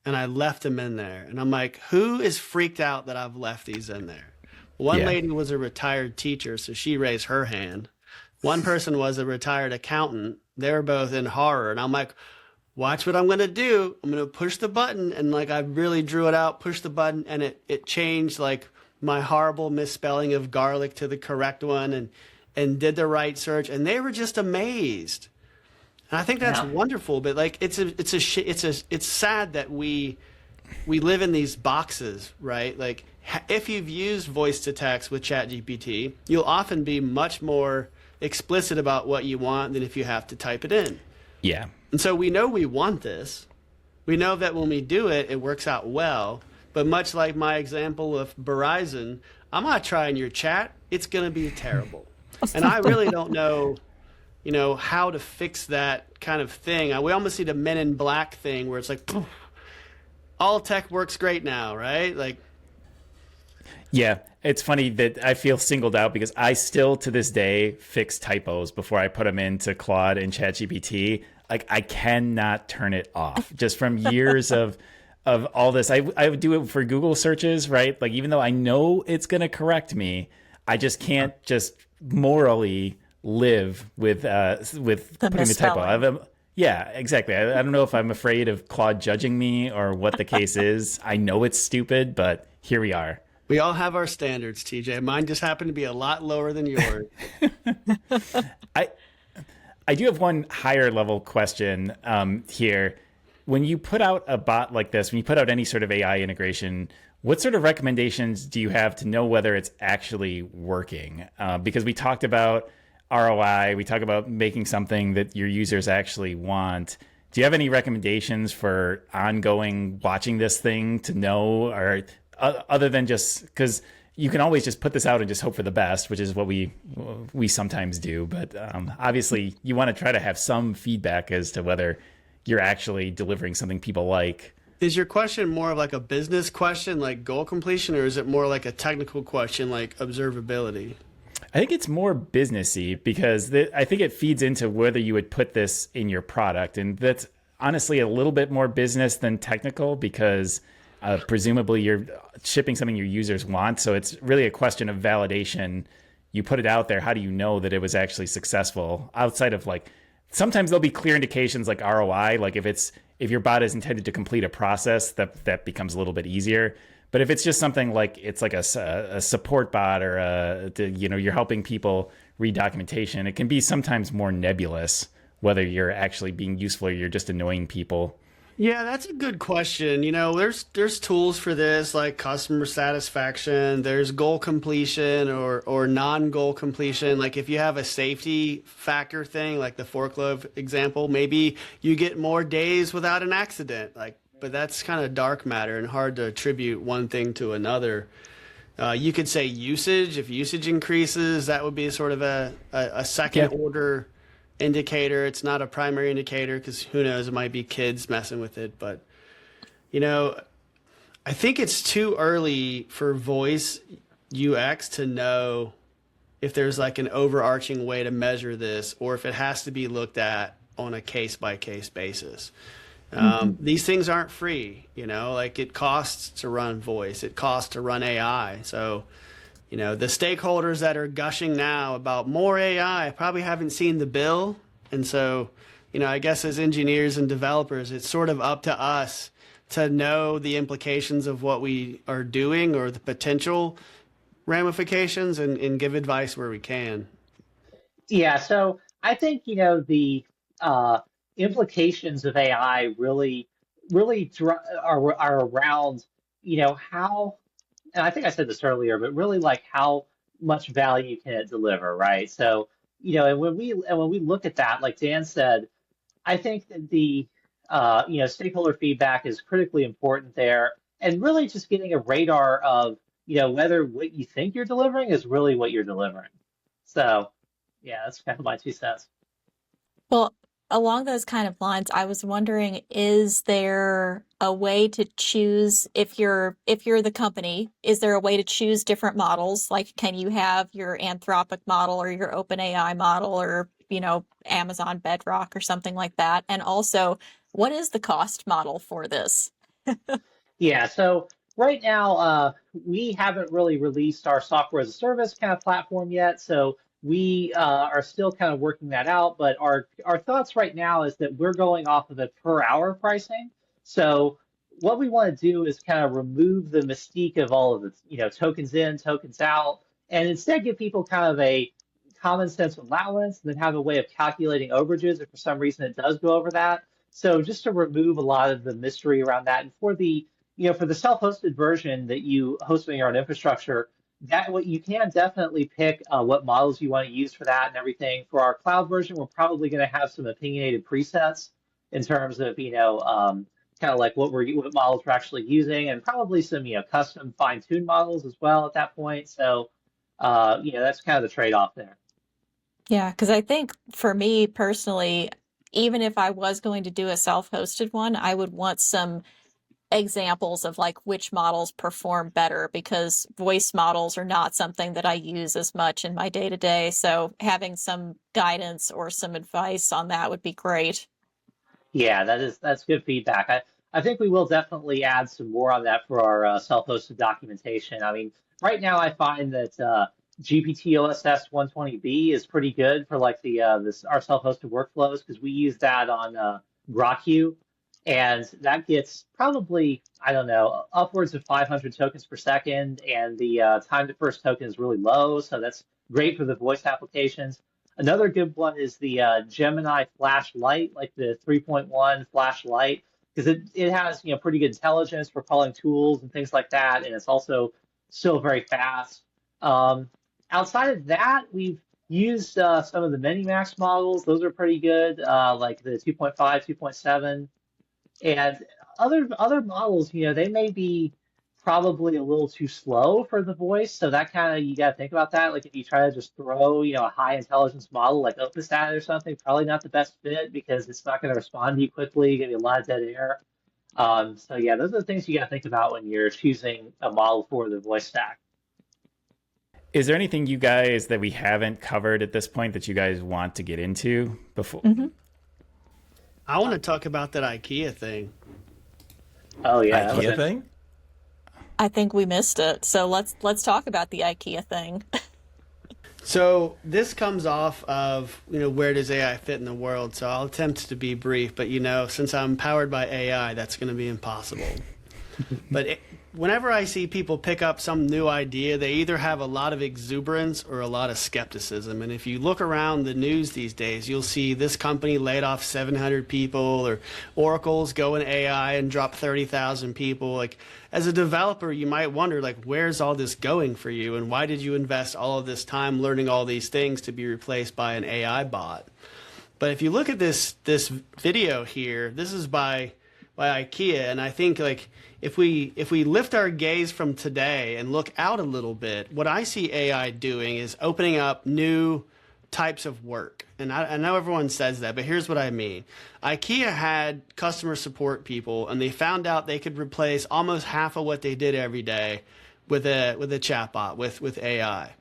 And I left them in there. And I'm like, who is freaked out that I've left these in there? One lady was a retired teacher, so she raised her hand. One person was a retired accountant. They were both in horror. And I'm like, watch what I'm going to do. I'm going to push the button. And I really drew it out, pushed the button, and it changed my horrible misspelling of garlic to the correct one, and did the right search. And they were just amazed. And I think that's wonderful, but it's sad that we live in these boxes, right? Like, if you've used voice to text with ChatGPT, you'll often be much more explicit about what you want than if you have to type it in. Yeah. And so we know we want this, We know that when we do it, it works out well. But much like my example of Verizon, I'm not trying your chat. It's going to be terrible. And I really don't know, how to fix that kind of thing. We almost need a Men in Black thing where it's like, poof, all tech works great now, right? Like, Yeah, it's funny that I feel singled out because I still to this day fix typos before I put them into Claude and ChatGPT. Like I cannot turn it off just from years of all this. I would do it for Google searches, right? Like even though I know it's going to correct me, I just can't just morally live with putting the typo. Yeah, exactly. I don't know if I'm afraid of Claude judging me or what the case is. I know it's stupid, but here we are. we all have our standards, TJ. Mine just happened to be a lot lower than yours. I do have one higher level question here. When you put out a bot like this, when you put out any sort of AI integration, what sort of recommendations do you have to know whether it's actually working? Because we talked about ROI, we talk about making something that your users actually want. Do you have any recommendations for ongoing watching this thing to know, or other than just because you can always just put this out and just hope for the best, which is what we sometimes do. But obviously, you want to try to have some feedback as to whether you're actually delivering something people like. Is your question more of like a business question, like goal completion, or is it more like a technical question, like observability? I think it's more businessy because I think it feeds into whether you would put this in your product. And that's honestly a little bit more business than technical because presumably you're shipping something your users want. So it's really a question of validation. You put it out there. How do you know that it was actually successful outside of like, sometimes there'll be clear indications like ROI, like if your bot is intended to complete a process, that becomes a little bit easier. But if it's just something like it's like a support bot or you're helping people read documentation, it can be sometimes more nebulous whether you're actually being useful or you're just annoying people. Yeah, that's a good question. There's tools for this like customer satisfaction, there's goal completion or non-goal completion. Like if you have a safety factor thing, like the forklift example, maybe you get more days without an accident. But that's kind of dark matter and hard to attribute one thing to another. You could say usage. If usage increases, that would be sort of a second order indicator. It's not a primary indicator because who knows, it might be kids messing with it. But, I think it's too early for voice UX to know if there's like an overarching way to measure this or if it has to be looked at on a case by case basis. These things aren't free, like it costs to run voice, it costs to run AI. So, the stakeholders that are gushing now about more AI probably haven't seen the bill. And so, I guess as engineers and developers, it's sort of up to us to know the implications of what we are doing or the potential ramifications and give advice where we can. Yeah, so I think, the implications of AI really are around, how, and I think I said this earlier, but really like how much value can it deliver, right? So, and when we look at that, like Dan said, I think that the stakeholder feedback is critically important there, and really just getting a radar of whether what you think you're delivering is really what you're delivering. So, yeah, that's kind of my 2 cents. Well, along those kind of lines, I was wondering, is there a way to choose if you're the company, is there a way to choose different models? Like, can you have your Anthropic model or your OpenAI model or, Amazon Bedrock or something like that? And also, what is the cost model for this? Yeah, so right now, we haven't really released our software as a service kind of platform yet. So we are still kind of working that out, but our thoughts right now is that we're going off of a per hour pricing. So what we want to do is kind of remove the mystique of all of the tokens in, tokens out, and instead give people kind of a common sense allowance, and then have a way of calculating overages if for some reason it does go over that. So just to remove a lot of the mystery around that, and for the for the self-hosted version that you host on your own infrastructure, that what you can definitely pick what models you want to use for that and everything. For our cloud version, we're probably going to have some opinionated presets in terms of kind kind of like what models we're actually using, and probably some custom fine-tuned models as well at that point. So that's kind of the trade-off there. Yeah, because I think for me personally, even if I was going to do a self-hosted one, I would want some examples of like which models perform better, because voice models are not something that I use as much in my day-to-day. So having some guidance or some advice on that would be great. Yeah, that's good feedback. I think we will definitely add some more on that for our self-hosted documentation. I mean, right now I find that GPT OSS 120B is pretty good for like our self-hosted workflows, because we use that on GraphQL, and that gets probably, I don't know, upwards of 500 tokens per second, and the time to first token is really low, so that's great for the voice applications. Another good one is the Gemini Flash Lite, like the 3.1 Flash Lite, because it has pretty good intelligence for calling tools and things like that, and it's also still very fast. Outside of that, we've used some of the Minimax models. Those are pretty good, like the 2.5, 2.7, and other models. They may be probably a little too slow for the voice, so that kind of, you got to think about that. Like if you try to just throw a high intelligence model like OpenStat or something, probably not the best fit, because it's not going to respond to you quickly. You're going to be a lot of dead air. So yeah, those are the things you got to think about when you're choosing a model for the voice stack. Is there anything you guys that we haven't covered at this point that you guys want to get into before? Mm-hmm. I want to talk about that IKEA thing. Oh yeah, IKEA thing? I think we missed it. So let's talk about the IKEA thing. So this comes off of, where does AI fit in the world? So I'll attempt to be brief, but since I'm powered by AI, that's going to be impossible. But whenever I see people pick up some new idea, they either have a lot of exuberance or a lot of skepticism. And if you look around the news these days, you'll see this company laid off 700 people, or Oracle's going AI and dropped 30,000 people. Like, as a developer, you might wonder, like, where's all this going for you? And why did you invest all of this time learning all these things to be replaced by an AI bot? But if you look at this video here, this is by IKEA, and I think, like, if we lift our gaze from today and look out a little bit, what I see AI doing is opening up new types of work. And I know everyone says that, but here's what I mean. IKEA had customer support people, and they found out they could replace almost half of what they did every day with a chatbot, with AI.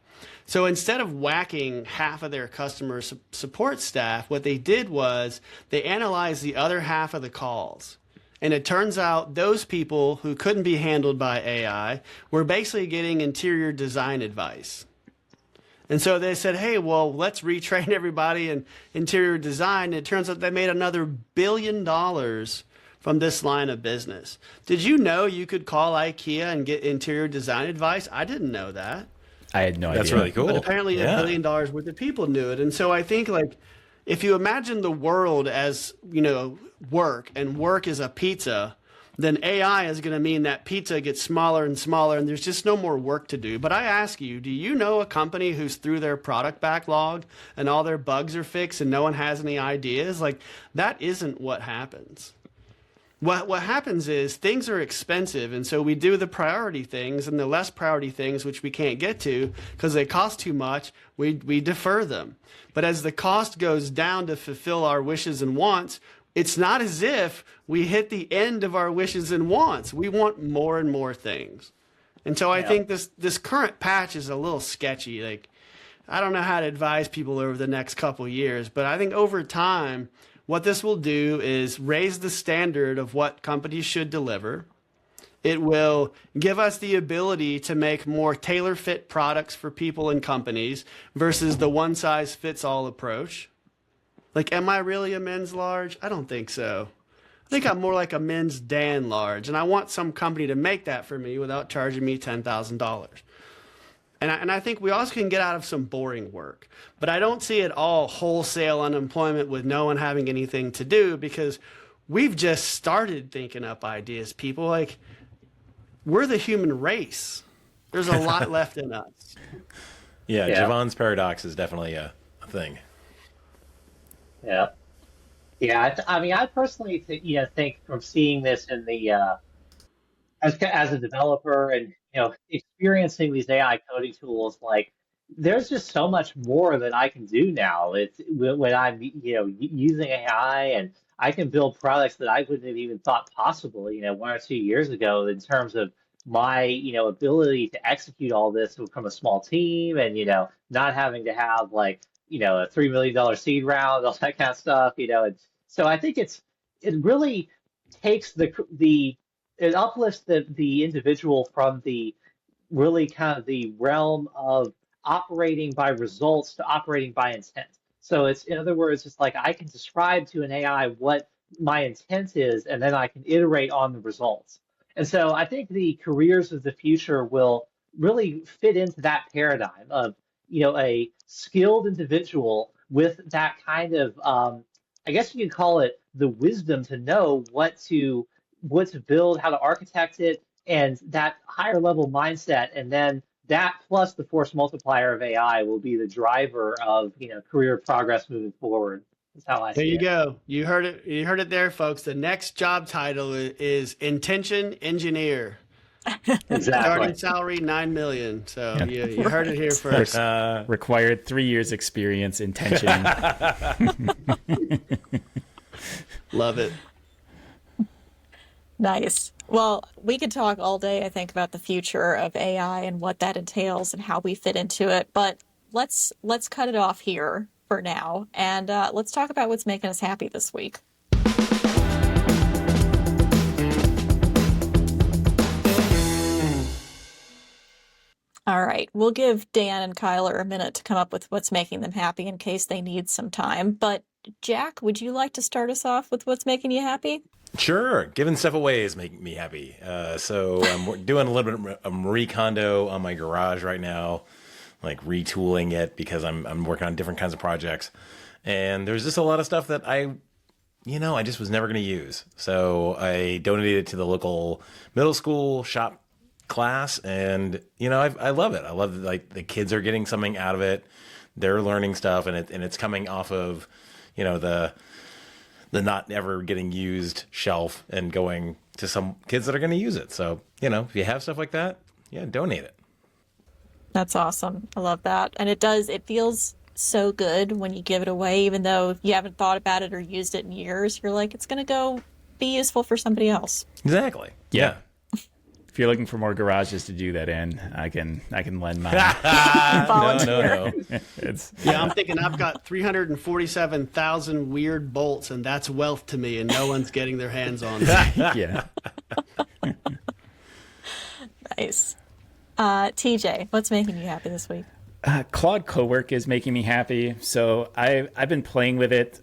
So instead of whacking half of their customer support staff, what they did was they analyzed the other half of the calls. And it turns out those people who couldn't be handled by AI were basically getting interior design advice. And so they said, hey, well, let's retrain everybody in interior design. And it turns out they made another $1 billion from this line of business. Did you know you could call IKEA and get interior design advice? I didn't know that. I had no idea. That's really cool. But apparently $1 billion worth of people knew it. And so I think, like, if you imagine the world as, work, and work is a pizza, then AI is going to mean that pizza gets smaller and smaller, and there's just no more work to do. But I ask you, do you know a company who's through their product backlog and all their bugs are fixed and no one has any ideas? Like, that isn't what happens. What happens is things are expensive, and so we do the priority things, and the less priority things, which we can't get to because they cost too much, we defer them. But as the cost goes down to fulfill our wishes and wants, it's not as if we hit the end of our wishes and wants. We want more and more things. And so I think this current patch is a little sketchy. Like, I don't know how to advise people over the next couple years, but I think over time, what this will do is raise the standard of what companies should deliver. It will give us the ability to make more tailor-fit products for people and companies versus the one-size-fits-all approach. Like, am I really a men's large? I don't think so. I think I'm more like a men's Dan large, and I want some company to make that for me without charging me $10,000. And I think we also can get out of some boring work. But I don't see it all wholesale unemployment with no one having anything to do, because we've just started thinking up ideas, people. Like, we're the human race. There's a lot left in us. Yeah, Javon's paradox is definitely a thing. Yeah. Yeah, I mean, I personally think from seeing this in the as a developer and experiencing these AI coding tools, like there's just so much more that I can do now. It's when I'm using AI, and I can build products that I wouldn't have even thought possible 1 or 2 years ago, in terms of my ability to execute all this from a small team, and not having to have like a $3 million seed round, all that kind of stuff. And so I think it really takes the it uplifts the individual from the really kind of the realm of operating by results to operating by intent. So it's, in other words, it's like I can describe to an AI what my intent is, and then I can iterate on the results. And so I think the careers of the future will really fit into that paradigm of, a skilled individual with that kind of, I guess you could call it the wisdom to know what to build, how to architect it, and that higher level mindset. And then that plus the force multiplier of AI will be the driver of career progress moving forward. That's how I There see you it. go. You heard it. You heard it there, folks. The next job title is intention engineer. Exactly. Starting salary 9 million. So Yeah. you heard it here first. Required 3 years experience in tensioning. Love it. Nice. Well, we could talk all day, I think, about the future of AI and what that entails and how we fit into it. But let's cut it off here for now, and let's talk about what's making us happy this week. All right, we'll give Dan and Kyler a minute to come up with what's making them happy in case they need some time. But Jack, would you like to start us off with what's making you happy? Sure, giving stuff away is making me happy. So I'm doing a little bit of Marie Kondo on my garage right now, like retooling it because I'm working on different kinds of projects, and there's just a lot of stuff that I just was never going to use. So I donated it to the local middle school shop class, and I love it. I love like the kids are getting something out of it. They're learning stuff, and it's coming off of the not ever getting used shelf and going to some kids that are going to use it. So, if you have stuff like that, yeah, donate it. That's awesome. I love that. And it feels so good when you give it away, even though you haven't thought about it or used it in years. You're like, it's going to go be useful for somebody else. Exactly. Yeah. If you're looking for more garages to do that in, I can lend mine. No. Yeah, I'm thinking I've got 347,000 weird bolts, and that's wealth to me, and no one's getting their hands on them. Yeah. Nice. TJ, what's making you happy this week? Claude Cowork is making me happy. So I've been playing with it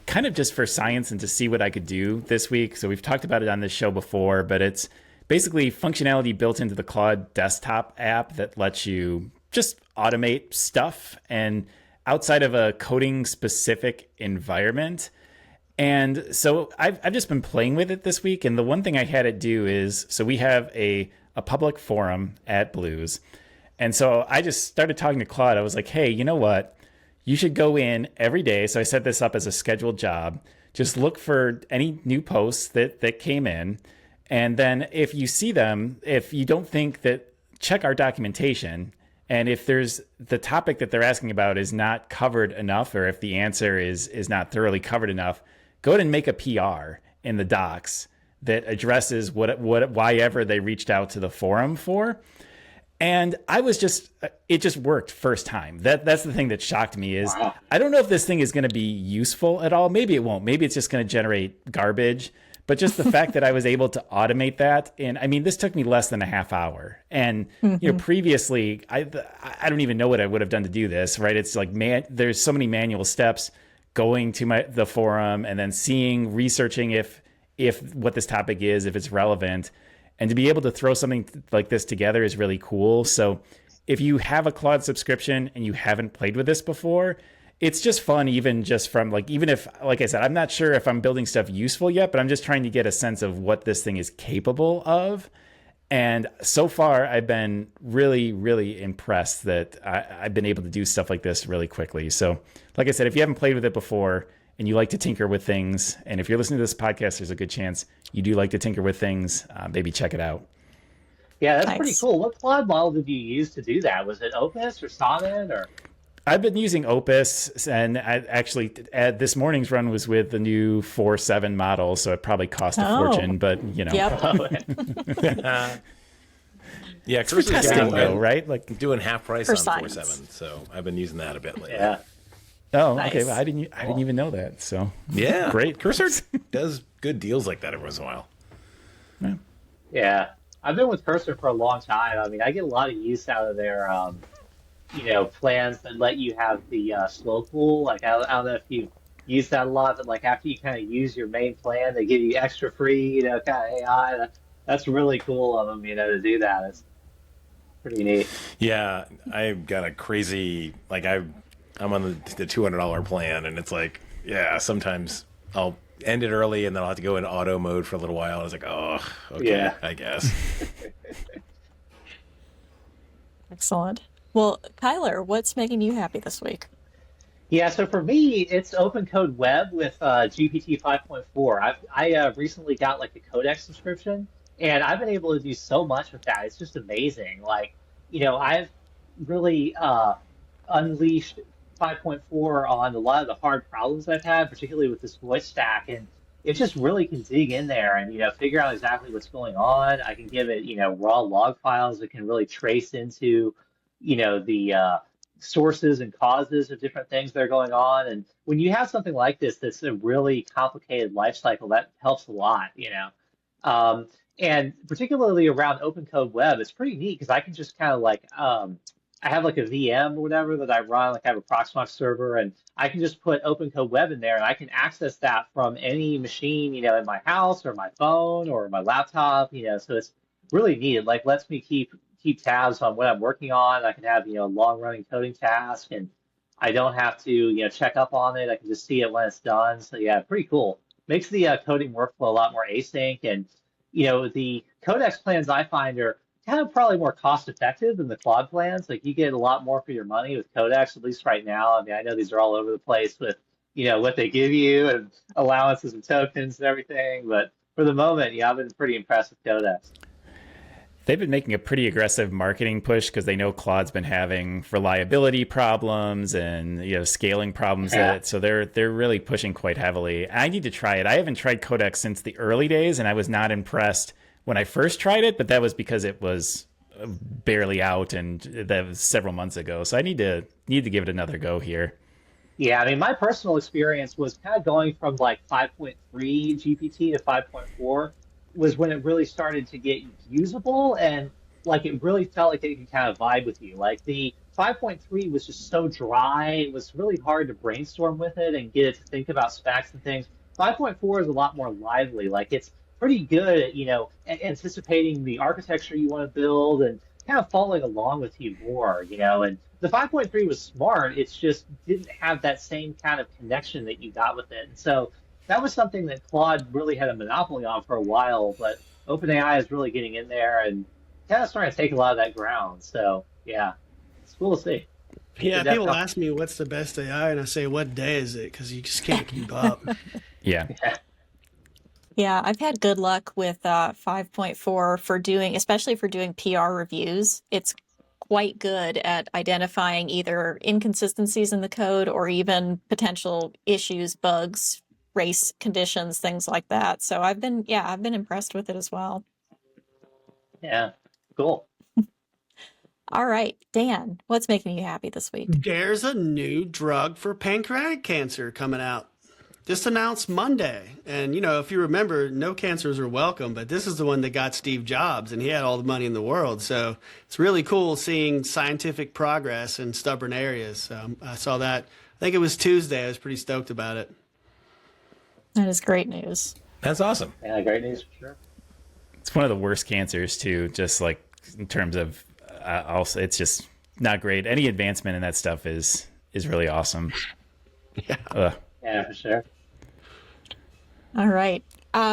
kind of just for science and to see what I could do this week. So we've talked about it on this show before, but it's basically functionality built into the Claude desktop app that lets you just automate stuff and outside of a coding specific environment. And so I've just been playing with it this week. And the one thing I had it do is, so we have a public forum at Blues. And so I just started talking to Claude. I was like, hey, you know what? You should go in every day. So I set this up as a scheduled job. Just look for any new posts that came in. And then if you see them, if you don't think that, check our documentation. And if there's the topic that they're asking about is not covered enough, or if the answer is not thoroughly covered enough, go ahead and make a PR in the docs that addresses why ever they reached out to the forum for. And it just worked first time. That's the thing that shocked me is, wow. I don't know if this thing is going to be useful at all. Maybe it won't. Maybe it's just going to generate garbage. But just the fact that I was able to automate that, and I mean, this took me less than a half hour. And previously, I don't even know what I would have done to do this. Right? It's like there's so many manual steps going to the forum and then researching if what this topic is, if it's relevant, and to be able to throw something like this together is really cool. So if you have a Claude subscription and you haven't played with this before, it's just fun, even if, like I said, I'm not sure if I'm building stuff useful yet, but I'm just trying to get a sense of what this thing is capable of. And so far, I've been really, really impressed that I've been able to do stuff like this really quickly. So like I said, if you haven't played with it before, and you like to tinker with things, and if you're listening to this podcast, there's a good chance you do like to tinker with things, maybe check it out. Yeah, that's Nice. pretty cool. What Claude model did you use to do that? Was it Opus or Sonnet or? I've been using Opus, and I actually this morning's run was with the new 4.7 model, so it probably cost a fortune, but Yep. Yeah, it's for testing though, right? Like doing half price For on science. 4.7, so I've been using that a bit lately. Yeah. oh, Nice. okay, well, I didn't even know that. So Yeah, great. Cursor does good deals like that every once in a while. Yeah. I've been with Cursor for a long time. I mean, I get a lot of use out of their, plans that let you have the slow pool. Like, I don't know if you've used that a lot, but like after you kind of use your main plan, they give you extra free, kind of AI. That's really cool of them, to do that. It's pretty neat. Yeah, I've got a crazy I'm on the $200 plan, and it's like, yeah, sometimes I'll end it early, and then I'll have to go into auto mode for a little while. I was like, oh, okay, Yeah. I guess. Excellent. Well, Kyler, what's making you happy this week? Yeah, so for me, it's Open Code Web with GPT 5.4. I recently got like a Codex subscription, and I've been able to do so much with that. It's just amazing. Like, I've really unleashed 5.4 on a lot of the hard problems I've had, particularly with this voice stack, and it just really can dig in there and figure out exactly what's going on. I can give it raw log files that can really trace into the sources and causes of different things that are going on. And when you have something like this that's a really complicated life cycle, that helps a lot. And particularly around Open Code Web, it's pretty neat because I can just kind of I have like a VM or whatever that I run, like I have a Proxmox server, and I can just put Open Code Web in there, and I can access that from any machine, in my house or my phone or my laptop, so it's really neat. It like lets me keep tabs on what I'm working on. I can have, long running coding tasks, and I don't have to, check up on it. I can just see it when it's done. So yeah, pretty cool. Makes the coding workflow a lot more async, and the Codex plans I find are kind of probably more cost effective than the Claude plans. Like you get a lot more for your money with Codex, at least right now. I mean, I know these are all over the place with, what they give you and allowances and tokens and everything. But for the moment, yeah, I've been pretty impressed with Codex. They've been making a pretty aggressive marketing push because they know Claude's been having reliability problems and scaling problems. Yeah. So they're really pushing quite heavily. I need to try it. I haven't tried Codex since the early days, and I was not impressed when I first tried it, but that was because it was barely out, and that was several months ago. So I need to give it another go here. Yeah, I mean, my personal experience was kind of going from like 5.3 GPT to 5.4 was when it really started to get usable, and like it really felt like it could kind of vibe with you. Like the 5.3 was just so dry. It was really hard to brainstorm with it and get it to think about specs and things. 5.4 is a lot more lively. Like it's pretty good at, anticipating the architecture you want to build and kind of following along with you more, and the 5.3 was smart. It's just didn't have that same kind of connection that you got with it. And so that was something that Claude really had a monopoly on for a while, but OpenAI is really getting in there and kind of starting to take a lot of that ground. So yeah, it's cool to see. Yeah, The people DevCon- ask me what's the best AI, and I say, what day is it? Because you just can't keep up. Yeah. Yeah, I've had good luck with 5.4 especially for doing PR reviews. It's quite good at identifying either inconsistencies in the code or even potential issues, bugs, race conditions, things like that. So I've been impressed with it as well. Yeah, cool. All right, Dan, what's making you happy this week? There's a new drug for pancreatic cancer coming out. Just announced Monday. And, if you remember, no cancers are welcome, but this is the one that got Steve Jobs, and he had all the money in the world. So it's really cool seeing scientific progress in stubborn areas. So I saw that. I think it was Tuesday. I was pretty stoked about it. That is great news. That's awesome. Yeah, great news for sure. It's one of the worst cancers too, just like in terms of also it's just not great. Any advancement in that stuff is really awesome. Yeah. Yeah, for sure. All right.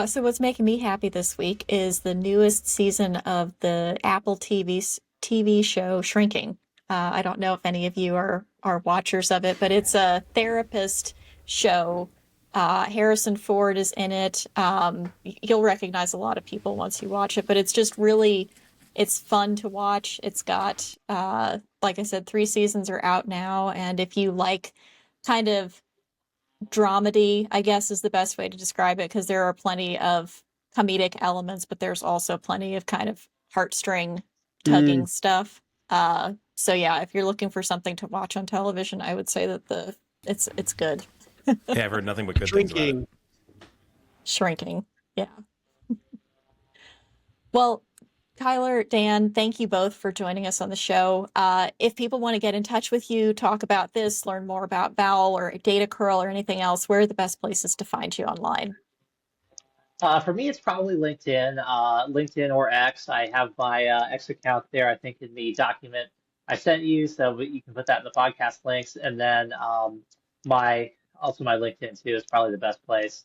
So what's making me happy this week is the newest season of the Apple TV show Shrinking. I don't know if any of you are watchers of it, but it's a therapist show Harrison Ford is in it. You'll recognize a lot of people once you watch it, but it's just really, it's fun to watch. It's got, like I said, 3 seasons are out now. And if you like kind of dramedy, I guess is the best way to describe it, because there are plenty of comedic elements, but there's also plenty of kind of heartstring tugging stuff. So yeah, if you're looking for something to watch on television, I would say that it's good. Yeah, I've heard nothing but good things about it. Shrinking. Yeah. Well, Tyler, Dan, thank you both for joining us on the show. If people want to get in touch with you, talk about this, learn more about Vowel or DataCurl or anything else, where are the best places to find you online? For me, it's probably LinkedIn or X. I have my X account there, I think, in the document I sent you, so you can put that in the podcast links. And then my LinkedIn too is probably the best place.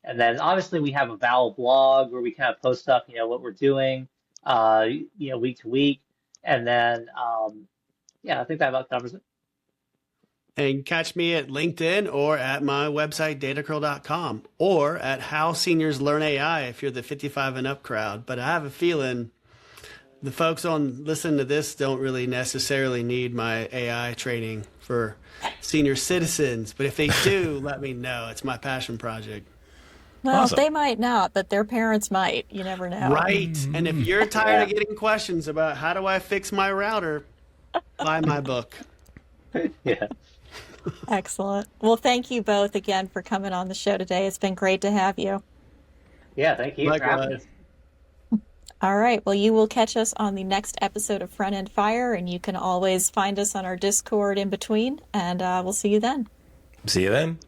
And then obviously we have a Vowel blog where we kind of post stuff, what we're doing, week to week. And then, I think that about covers it. And catch me at LinkedIn or at my website, datacurl.com, or at How Seniors Learn AI if you're the 55 and up crowd. But I have a feeling the folks on listening to this don't really necessarily need my AI training for senior citizens. But if they do, let me know. It's my passion project. Well, Awesome. they might not, but their parents might. You never know. Right. And if you're tired of getting questions about how do I fix my router, buy my book. Yeah. Excellent. Well, thank you both again for coming on the show today. It's been great to have you. Yeah, thank you for having us. All right. Well, you will catch us on the next episode of Front End Fire, and you can always find us on our Discord in between, and we'll see you then. See you then.